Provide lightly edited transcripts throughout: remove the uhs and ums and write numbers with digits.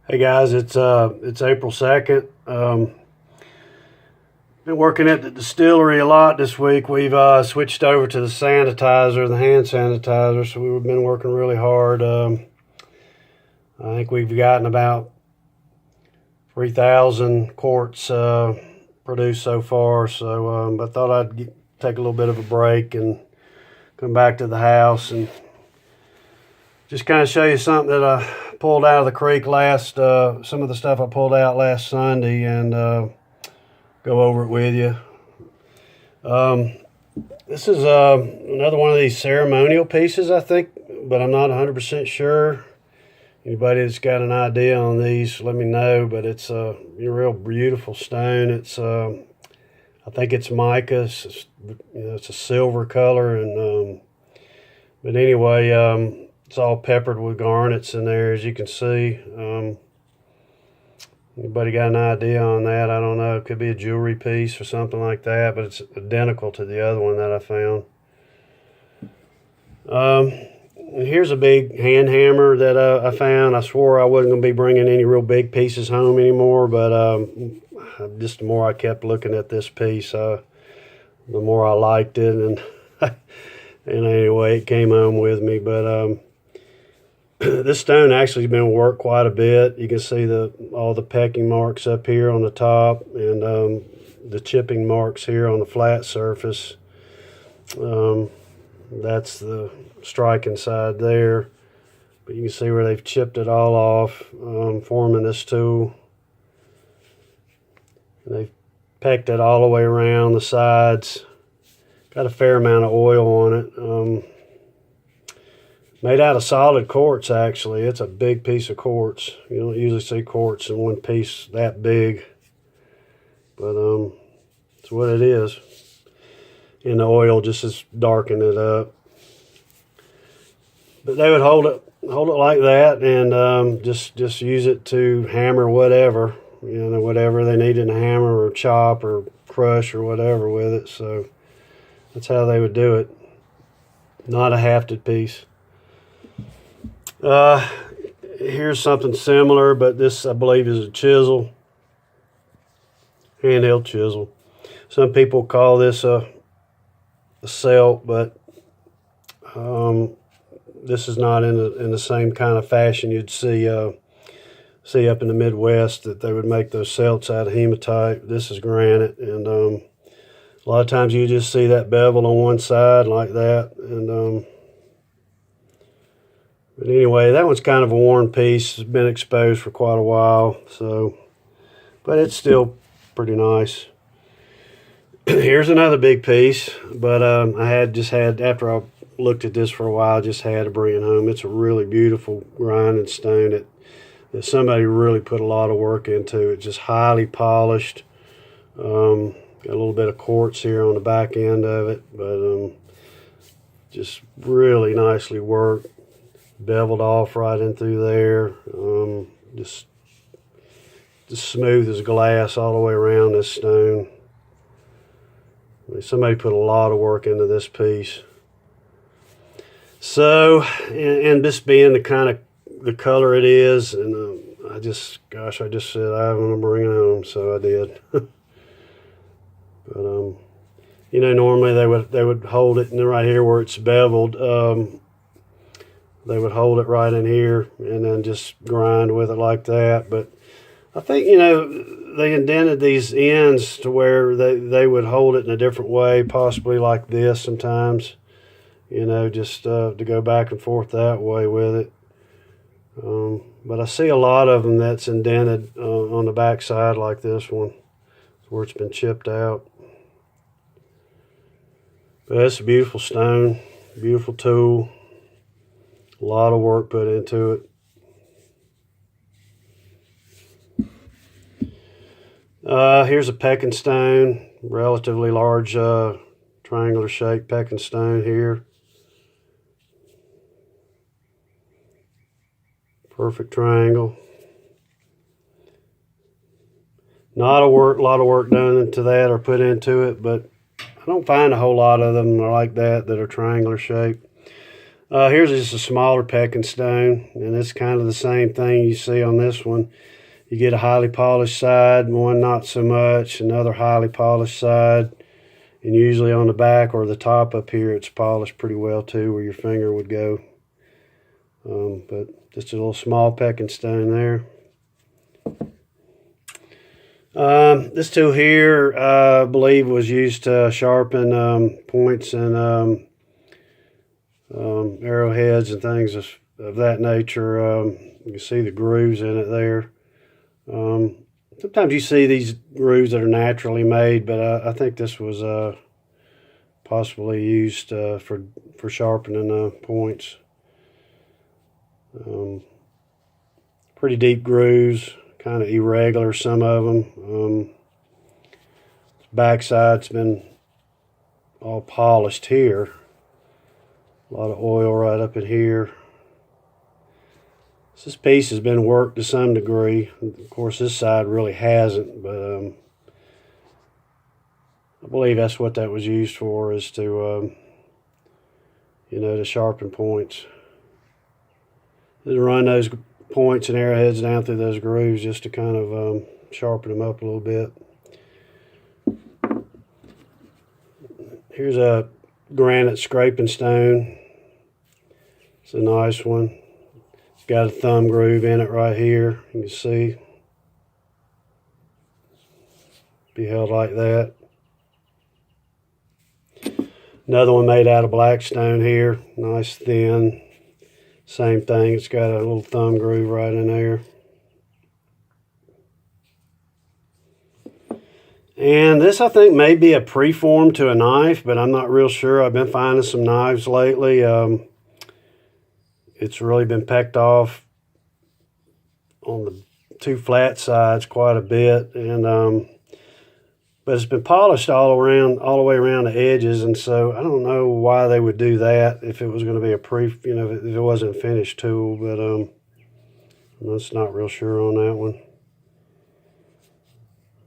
Hey guys, it's April 2nd. Been working at the distillery a lot this week. We've switched over to the sanitizer, the hand sanitizer, so we've been working really hard. I think we've gotten about 3,000 quarts produced so far, so I thought I'd take a little bit of a break and come back to the house and just kind of show you something that I pulled out of the creek some of the stuff I pulled out last Sunday, and go over it with you. This is another one of these ceremonial pieces, I think, but I'm not 100% sure. Anybody that's got an idea on these, let me know. But it's a real beautiful stone. It's I think it's mica. It's a silver color, and but anyway. It's all peppered with garnets in there, as you can see. Anybody got an idea on that? I don't know. It could be a jewelry piece or something like that, but it's identical to the other one that I found. Here's a big hand hammer that I found. I swore I wasn't going to be bringing any real big pieces home anymore, but just the more I kept looking at this piece, the more I liked it, and and anyway, it came home with me. But this stone actually has been worked quite a bit. You can see all the pecking marks up here on the top, and the chipping marks here on the flat surface. That's the striking side there. But you can see where they've chipped it all off, forming this tool. And they've pecked it all the way around the sides. Got a fair amount of oil on it. Made out of solid quartz, actually. It's a big piece of quartz. You don't usually see quartz in one piece that big. But it's what it is. And the oil just is darkening it up. But they would hold it like that, and just use it to hammer whatever. Whatever they needed to hammer or chop or crush or whatever with it. So that's how they would do it. Not a hafted piece. Here's something similar, but this I believe is a chisel, handheld chisel. Some people call this a celt, but this is not in the same kind of fashion you'd see up in the Midwest, that they would make those celts out of hematite. This is granite, and a lot of times you just see that bevel on one side like that, and but anyway, that one's kind of a worn piece. It's been exposed for quite a while, but it's still pretty nice. Here's another big piece, but I had after I looked at this for a while, I just had to bring it home. It's a really beautiful grinding stone that somebody really put a lot of work into. It's just highly polished. Got a little bit of quartz here on the back end of it, but just really nicely worked. Beveled off right in through there. Just smooth as glass all the way around this stone. Somebody put a lot of work into this piece. So, and this being the color it is, and I just said I'm gonna bring it home, so I did. But normally they would hold it, and right here where it's beveled, they would hold it right in here and then just grind with it like that. But I think, they indented these ends to where they would hold it in a different way, possibly like this sometimes, just to go back and forth that way with it. But I see a lot of them that's indented on the back side like this one, where it's been chipped out. But it's a beautiful stone, beautiful tool. A lot of work put into it. Here's a pecking stone, relatively large triangular shaped pecking stone here. Perfect triangle. Not a lot of work done into that or put into it, but I don't find a whole lot of them like that are triangular shaped. Here's just a smaller pecking stone, and it's kind of the same thing you see on this one. You get a highly polished side, one not so much, another highly polished side, and usually on the back or the top up here it's polished pretty well too, where your finger would go. But just a little small pecking stone there. This tool here, I believe, was used to sharpen points and arrowheads and things of that nature. You can see the grooves in it there. Sometimes you see these grooves that are naturally made, but I think this was possibly used for sharpening points. Pretty deep grooves, kind of irregular, some of them. Backside's been all polished here. A lot of oil right up in here. So this piece has been worked to some degree. Of course, this side really hasn't, but I believe that's what that was used for, is to, to sharpen points. To run those points and arrowheads down through those grooves just to kind of sharpen them up a little bit. Here's a granite scraping stone. It's a nice one. It's got a thumb groove in it right here. You can see. Be held like that. Another one made out of black stone here. Nice thin. Same thing. It's got a little thumb groove right in there. And this, I think, may be a preform to a knife, but I'm not real sure. I've been finding some knives lately. It's really been pecked off on the two flat sides quite a bit, and but it's been polished all the way around the edges, and so I don't know why they would do that if it was going to be a if it wasn't a finished tool, but I'm just not real sure on that one.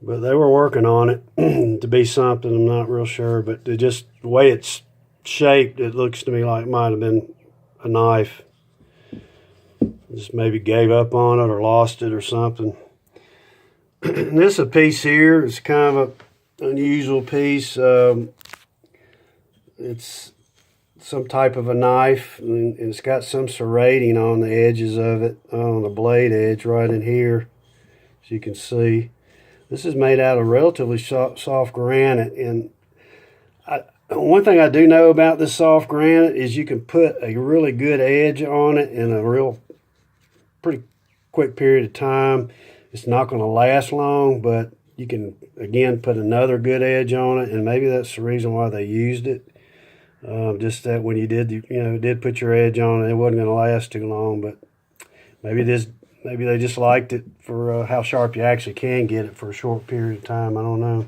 But they were working on it to be something. I'm not real sure, but the way it's shaped, it looks to me like it might have been a knife. Just maybe gave up on it or lost it or something. And this a piece here. It's kind of an unusual piece. It's some type of a knife, and it's got some serrating on the edges of it, on the blade edge right in here, as you can see. This is made out of relatively soft granite, and one thing I do know about this soft granite is you can put a really good edge on it in a pretty quick period of time. It's not going to last long, but you can again put another good edge on it, and maybe that's the reason why they used it. Just that when you did put your edge on it, it wasn't going to last too long. But maybe they just liked it for how sharp you actually can get it for a short period of time. I don't know.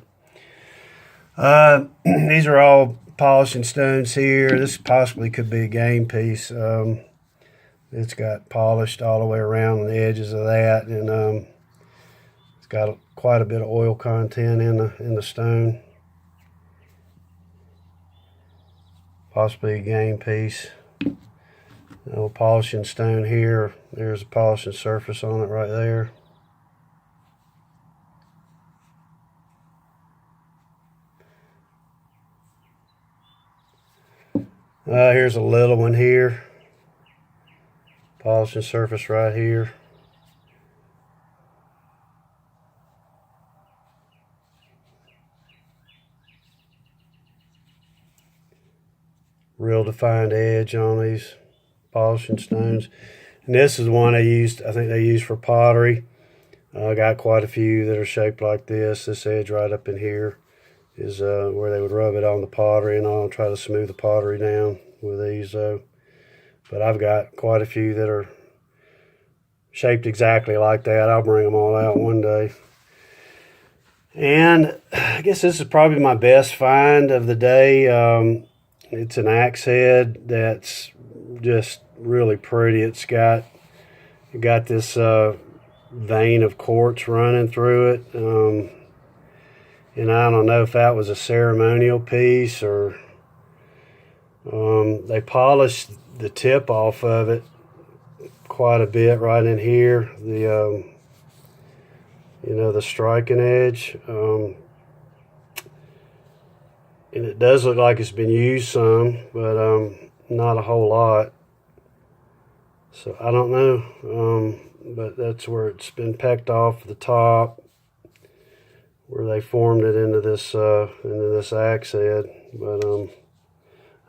These are all polishing stones here. This possibly could be a game piece. It's got polished all the way around the edges of that, and it's got quite a bit of oil content in the stone. Possibly a game piece. A little polishing stone here. There's a polishing surface on it right there. Here's a little one here. Polishing surface right here. Real defined edge on these polishing stones. And this is the one I think they used for pottery. I got quite a few that are shaped like this. This edge right up in here is where they would rub it on the pottery, and I'll try to smooth the pottery down with these though. But I've got quite a few that are shaped exactly like that. I'll bring them all out one day. And I guess this is probably my best find of the day. It's an axe head that's just really pretty. It's got this vein of quartz running through it. And I don't know if that was a ceremonial piece or they polished the tip off of it quite a bit right in here. The you know, the striking edge. And it does look like it's been used some, but not a whole lot. So I don't know, but that's where it's been pecked off the top, where they formed it into this axe head. But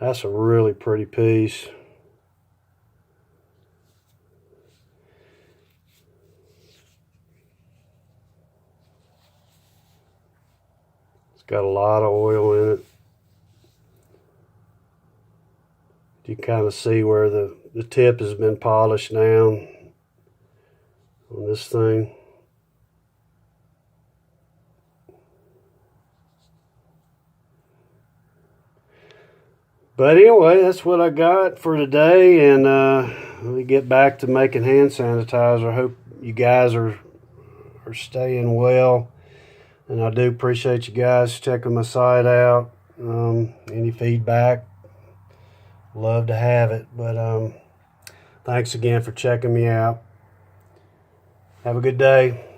that's a really pretty piece. It's got a lot of oil in it. You kind of see where the tip has been polished down on this thing. But anyway, that's what I got for today, and let me get back to making hand sanitizer. I hope you guys are staying well, and I do appreciate you guys checking my site out. Any feedback, love to have it. But thanks again for checking me out. Have a good day.